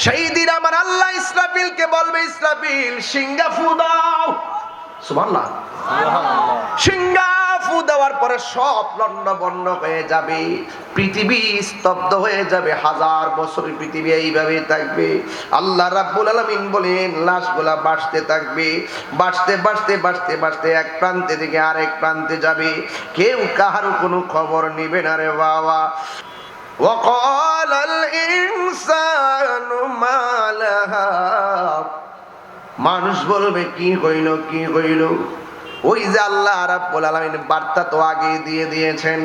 সেই দিন আমার আল্লাহ ইসরাফিলকে বলবে, ইসরাফিল সিংহা ফু দাও। সুবহানাল্লাহ। সিংহা ফু দেওয়ার পরে সব লন্ডভন্ড হয়ে যাবে, পৃথিবী স্তব্ধ হয়ে যাবে, 1000 বছর পৃথিবী এইভাবে থাকবে। আল্লাহ রাব্বুল আলামিন বলেন লাশগুলা বাঁচতে থাকবে, বাঁচতে বাঁচতে বাঁচতে বাঁচতে এক প্রান্তে থেকে আরেক প্রান্তে যাবে, কেউ কাহারও কোনো খবর নিবে না রে বাবা। وقال الإنسان ما لها, মানুষ বলবে কি হইল কি হইল। ওই যে আল্লাহ রাব্বুল আলামিন বার্তা তো আগে দিয়ে দিয়েছেন,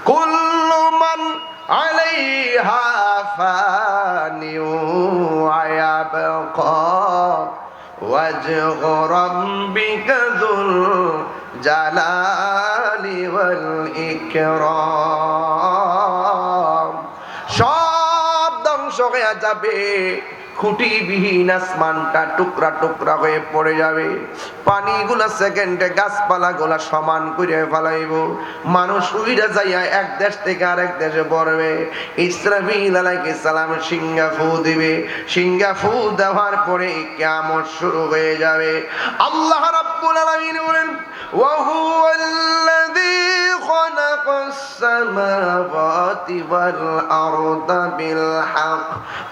কুল্লু মান আলাইহা ফানিউ ওয়া ইয়াবকা ওয়াজহু রাব্বিকা যুল জালালি ওয়াল ইকরাম। সব ধ্বংস হয়ে যাবে, খুঁটিবিহীন আসমানটা টুকরা টুকরা হয়ে পড়ে যাবে, পানিগুলা সেকেন্ডে গাছপালা গুলা সমান করে ফেলাইব, মানুষ উইরা যাইয়া এক দেশ থেকে আরেক দেশে পড়বে। ইসরাফিল আলাইহিস সালাম সিংহা ফু দিবে, সিংহা ফু দেওয়ার পরে কিয়ামত শুরু হয়ে যাবে। আল্লাহ রাব্বুল আলামিন বলেন, ওয়া হুয়াল্লাযী খালাকাস সামাওয়াতি ওয়াল আরদা বিল হক।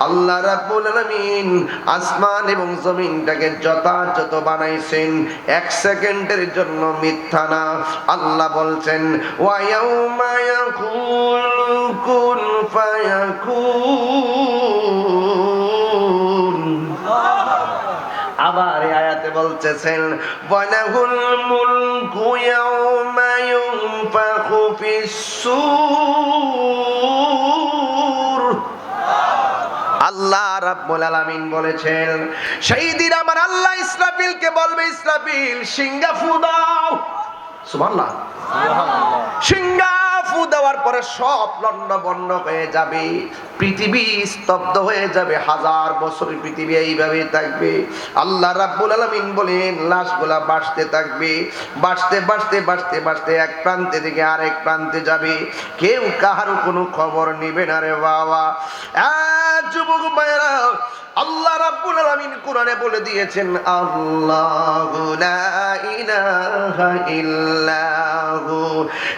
আল্লাহ রাব্বুল আলামিন আসমান এবং জমিনটাকে যথাযথ বানাইছেন, এক সেকেন্ডের জন্য মিথ্যা না। আল্লাহ বলছেন, ওয়া ইয়াউমা ইয়াকুলু কুন ফায়াকুন। আবার এই আয়াতে বলতেছেন, ওয়ালাহুল মুলকু ইয়াউমা ইউনফাখু ফিস-সূর। আল্লাহ রাব্বুল আলামিন বলেছেন, সেই দিন আমার আল্লাহ ইসরাফিলকে বলবে, ইসরাফিল সিংহা ফু দাও। সুবহানাল্লাহ। সিংহা ফু দেওয়ার পরে সব লন্ডভন্ড হয়ে যাবে, পৃথিবী স্তব্ধ হয়ে যাবে, 1000 বছর পৃথিবী এইভাবে থাকবে। আল্লাহ রাব্বুল আলামিন বলেন লাশগুলা বাঁচতে থাকবে, বাঁচতে বাঁচতে বাঁচতে বাঁচতে এক প্রান্তে থেকে আরেক প্রান্তে যাবে, কেউ কাহারও কোনো খবর নিবে না রে বাবা। যুবক ভাইরা, আল্লাহ রাব্বুল আলামিন কোরআনে বলে দিয়েছেন, আল্লাহু লা ইলাহা ইল্লাহু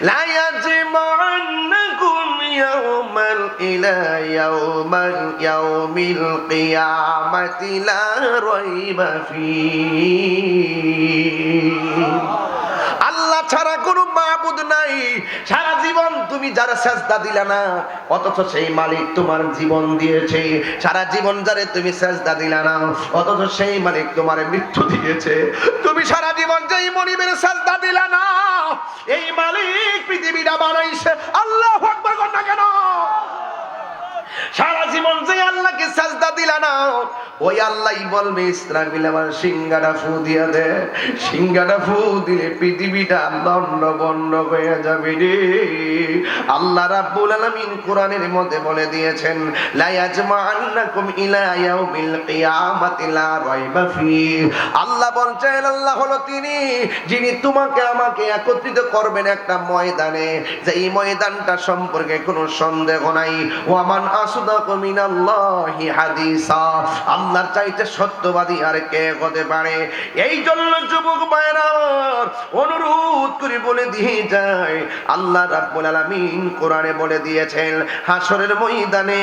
লা ইয়াজমা'আন্নাকুম ইয়াওমাল ইলা ইয়াউমিল কিয়ামাতি লা রাইবা ফীহি। আল্লাহ ছাড়া কোনো মাবুদ নাই। সারা জীবন তুমি যারা সেজদা দিলা না, অথচ সেই মালিক তোমার জীবন দিয়েছে। সারা জীবন যারে তুমি সেজদা দিলা না, অথচ সেই মালিক তোমার মৃত্যু দিয়েছে। তুমি সারা জীবন যেই মনিবের সেজদা দিলা না, এই মালিক পৃথিবীটা বানাইছে। আল্লাহু আকবার বল না কেন? সারা জীবন যে আল্লাহকে সাজদা দিলা না, ওই আল্লাহই বলবে ইসরাফিল আমার সিংহাটা ফু দিয়া দে। সিংহাটা ফু দিলে পৃথিবীটা লন্ডভন্ড হয়ে যাবে রে। আল্লাহ রাব্বুল আলামিন কোরআনের মধ্যে বলে দিয়েছেন, লা ইয়াজমা'আন্নাকুম ইলা ইয়াউমিল কিয়ামাতি লা রাইবা ফীহি। আল্লাহ বলছেন, আল্লাহ হলো তিনি যিনি তোমাকে আমাকে একত্রিত করবেন একটা ময়দানে, যে এই ময়দানটা সম্পর্কে কোনো সন্দেহ নাই। ওয়ামান আসদাকু মিনাল্লাহি হাদিসা। আল্লাহর চাইতে সত্যবাদী আর কে হতে পারে? এই জন্য যুবক ভাইরা অনুরোধ করে বলে দিয়ে যায়, আল্লাহ রাব্বুল আলামিন কোরআনে বলে দিয়েছেন, হাসরের ময়দানে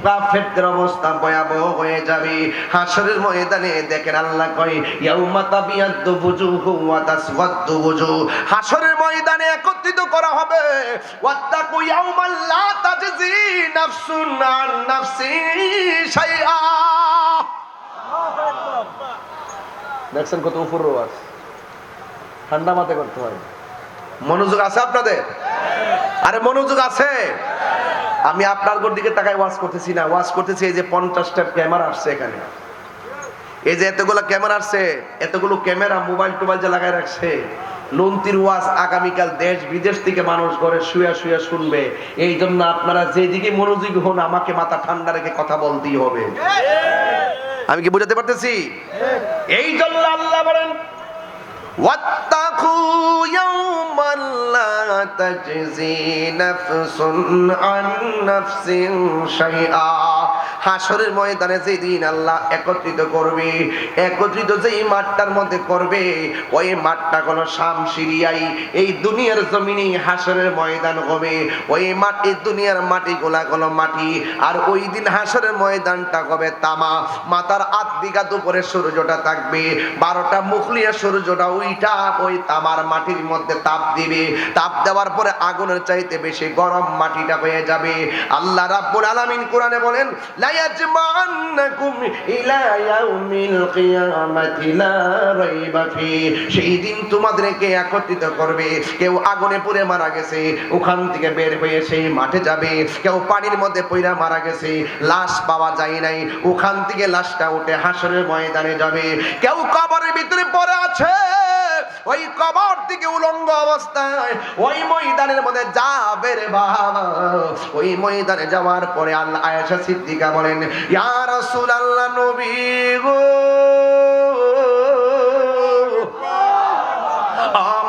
কাফেরদের অবস্থা ভয়াবহ হয়ে যাবে। হাসরের ময়দানে দেখেন আল্লাহ কয়, ইয়াউমা তাবিয়াদ্দু বুজুহু ওয়া তাসওয়াদ্দু বুজুহ। হাসরের ময়দানে একত্রিত করা হবে, ওয়াত্তাকু ইয়াউমান লা তাজজি নাফসুন আন নাফসি শাইআ। দেখছেন কত উপর ওয়াজ, ঠান্ডা মাথায় করতে হয়। মনোযোগ আছে আপনাদের? আরে মনোযোগ আছে? আমি আপনার দিকে তাকায় ওয়াজ করতেছি না, ওয়াজ করতেছি এই যে 50টা ক্যামেরা আসছে এখানে, এই যে এতগুলো ক্যামেরা আসছে, এতগুলো ক্যামেরা মোবাইল টোবাইল যে লাগায় রাখছে। লন্তির ওয়াজ আগামীকাল দেশ বিদেশ থেকে মানুষ ঘরে শুয়ে শুয়ে শুনবে। এই জন্য আপনারা যেদিকে মনোযোগী হন, আমাকে মাথা ঠান্ডা রেখে কথা বলতেই হবে। আমি কি বুঝাতে পারতেছি? এই জন্য আল্লাহ বলেন, ওয়াত্তাকু ইয়াওমান লা তাজজি নাফসুন আন নাফসিন শাইআ। হাসরের ময়দানে যেদিন আল্লাহ একত্রিত করবে, একত্রিত যেই মাঠটার মধ্যে করবে, ওই মাঠটা কোনো শাম সিরিয়াই, এই দুনিয়ার জমিনে হাসরের ময়দান হবে। ওই মাটি, দুনিয়ার মাটিগুলা কোনো মাটি, আর ওই দিন হাসরের ময়দানটা হবে তামা। মাথার আধ বিঘা উপরে সূর্যটা থাকবে, 12টা মুখলিয়া সূর্যটা ওইটা ওই তামার মাটির মধ্যে তাপ দিবে। তাপ দেওয়ার পরে আগুনের চাইতে বেশি গরম মাটিটা হয়ে যাবে। আল্লাহ রাব্বুল আলামিন কোরআনে বলেন, লা ইয়াজমান্নাকুম ইলা ইয়াউমিল কিয়ামাতি লা রাইবা ফি। সেই দিন তোমাদেরকে একত্রিত করবে। কেউ আগুনে পুড়ে মারা গেছে, ওখান থেকে বের হয়ে সেই মাঠে যাবে। কেউ পানির মধ্যে পইড়া মারা গেছে, লাশ পাওয়া যায় নাই, ওখান থেকে লাশটা উঠে হাসরের ময়দানে যাবে। কেউ কবরের ভিতরে পড়ে আছে, ওই কবর থেকে উলঙ্গ অবস্থায় ওই ময়দানের মধ্যে যাবে রে বাবা। ওই ময়দানে যাওয়ার পরে আল্লাহ, আয়েশা সিদ্দিকা বলেন, ইয়া রাসূলুল্লাহ, নবী গো,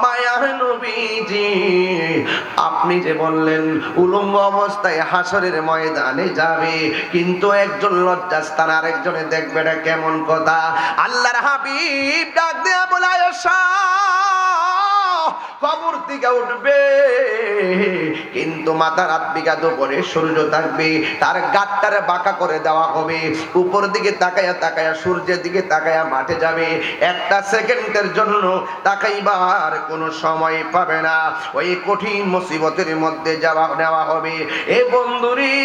মায়ার নবীজি, আপনি যে বললেন উলঙ্গ অবস্থায় হাসরের ময়দানে যাবে, কিন্তু একজন লজ্জাস্থান আরেকজনে দেখবে, না কেমন কথা? আল্লাহর হাবিব ডাক দেয়া বলে, আয়েশা, কবর থেকে উঠবে, কিন্তু মাথার হাত বিঘা উপরে সূর্য থাকবে, তার গাটটারে বাঁকা করে দেওয়া হবে। উপর দিকে তাকায়া তাকায়া, সূর্যের দিকে তাকায়া মাঠে যাবে। একটা সেকেন্ডের জন্য তাকাইবার কোনো সময় পাবে না। ওই কঠিন মুসিবতের মধ্যে যাওয়া নেওয়া হবে। এ বন্ধুরি,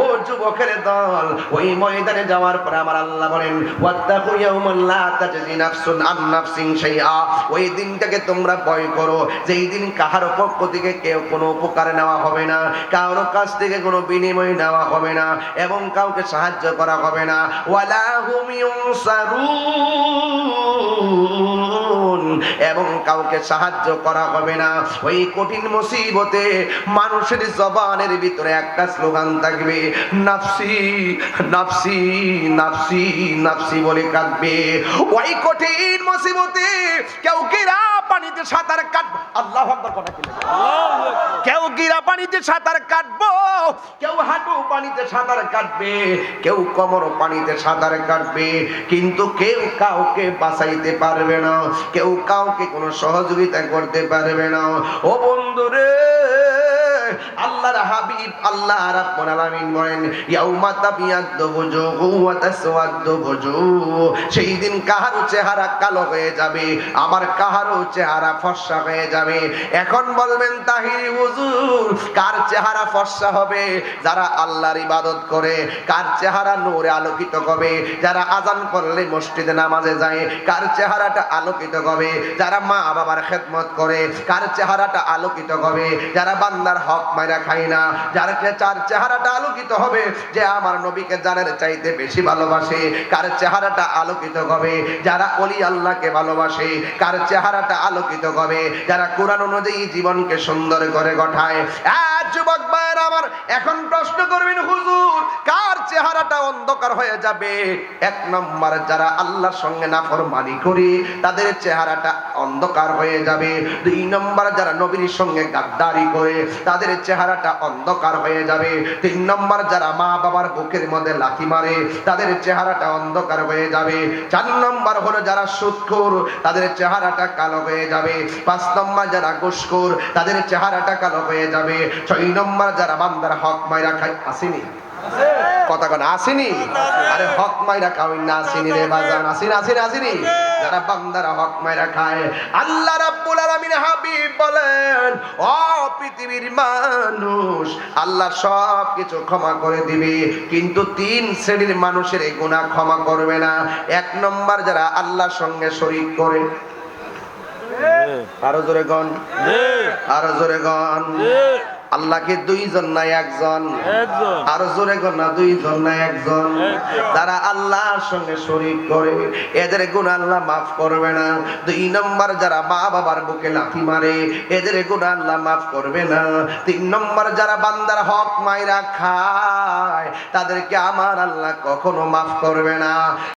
ও যুবকের দল, ওই ময়দানে যাওয়ার পরে আমার আল্লাহ বলেন, ওয়াত্তাকু ইয়াওমান লা তাজজি নাফসুন আন নাফসিন শাইআ। ওই দিনটাকে তোমরা ভয় করো, যেই দিন কাহার পক্ষ থেকে কেউ কোনো উপকার নেওয়া হবে না, কারোর কাছ থেকে কোনো বিনিময় নেওয়া হবে না, এবং কাউকে সাহায্য করা হবে না। ওয়ালা হুম ইউনসারুন, এবং কাউকে সাহায্য করা হবে না। ওই কঠিন মুসিবতে মানুষের জবানের ভিতরে একটা স্লোগান থাকবে, নাফসি নাফসি নাফসি নাফসি বলে কাঁদবে। ওই কঠিন মুসিবতে কেউ গিরা পানিতে সাঁতার কাটবে, আল্লাহু আকবার কথা কি, কেউ গিরা পানিতে সাঁতার কাটবো, কেউ হাঁটু পানিতে সাঁতার কাটবে, কেউ কোমর পানিতে সাঁতার কাটবে, কিন্তু কেউ কাউকে বাঁচাইতে পারবে না, কেউ কাউকে কোনো সহযোগিতা করতে পারবে না। ও বন্ধুরে, আল্লাহর হাবিব আল্লাহ রাব্বুল আলামিন বলেন, ইয়াউমা তাবিয়াদ্দু বুজুহু ওয়া তাসওয়াদ্দু বুজুহ। সেই দিন কাহারো চেহারা কালো হয়ে যাবে, আবার কাহারো চেহারা ফর্সা হয়ে যাবে। এখন বলবেন, তাহিরি হুজুর, কার চেহারা ফর্সা হবে? যারা আল্লাহর ইবাদত করে। কার চেহারা নূরে আলোকিত হবে? যারা আযান করলে মসজিদে নামাজে যায়। কার চেহারাটা আলোকিত হবে? যারা মা বাবার খেদমত করে। কার চেহারাটা আলোকিত হবে? যারা বান্দার হক মাইরা খায় না। যার চেহারাটা আলোকিত হবে? যে আমার নবীকে জানের চাইতে বেশি ভালোবাসে। কার চেহারাটা আলোকিত হবে? যারা ওলি আল্লাহকে ভালোবাসে। কার চেহারাটা আলোকিত হবে? যারা কোরআন অনুযায়ী জীবনকে সুন্দর করে গঠায়। যুবক ভাইয়ের আমার, এখন প্রশ্ন করবেন, হুজুর, কার চেহারাটা অন্ধকার হয়ে যাবে? এক নম্বর, যারা আল্লাহর সঙ্গে নাফরমানি করে, তাদের চেহারাটা অন্ধকার হয়ে যাবে। দুই নম্বর, যারা নবীর সঙ্গে গাদ্দারি করে, তাদের চেহারাটা অন্ধকার হয়ে যাবে। তিন নম্বর, যারা মা বাবার বুকের মধ্যে লাথি মারে, তাদের চেহারাটা অন্ধকার হয়ে যাবে। চার নম্বর হলো যারা সুদখোর, তাদের চেহারাটা কালো হয়ে যাবে। পাঁচ নম্বর, যারা ঘুষখোর, তাদের চেহারাটা কালো হয়ে যাবে। ছয় নম্বর, যারা বান্দার হক মাইরা খায়। আসেনি কথা কোন? আসেনি? আরে হক মাইরা খাওয়াই না, আসেনি রে বাজান, আসেনি আসেনি আসেনি। যারা বান্দারা হক মাইরা খায়, আল্লাহ রাব্বুল আলামিন হাবিব বলেন, ও পৃথিবীর মানুষ, আল্লাহ সব কিছু ক্ষমা করে দিবে, কিন্তু তিন শ্রেণীর মানুষের এই গুনাহ ক্ষমা করবে না। এক নম্বর, যারা আল্লাহর সঙ্গে শরীক করে। আরো জোরে গন, আরো জোরে গন। আল্লাহকে দুইজন না একজন? আরো জোরে গন না, দুইজন না একজন? তারা আল্লাহর সঙ্গে শরীক করে, এদের গুনাহ আল্লাহ মাফ করবে না। দুই নম্বর, যারা মা বাবার বুকে লাথি মারে, এদের গুনাহ আল্লাহ মাফ করবে না। তিন নম্বর, যারা বান্দার হক মাইরা খায়, তাদেরকে আমার আল্লাহ কখনো মাফ করবে না।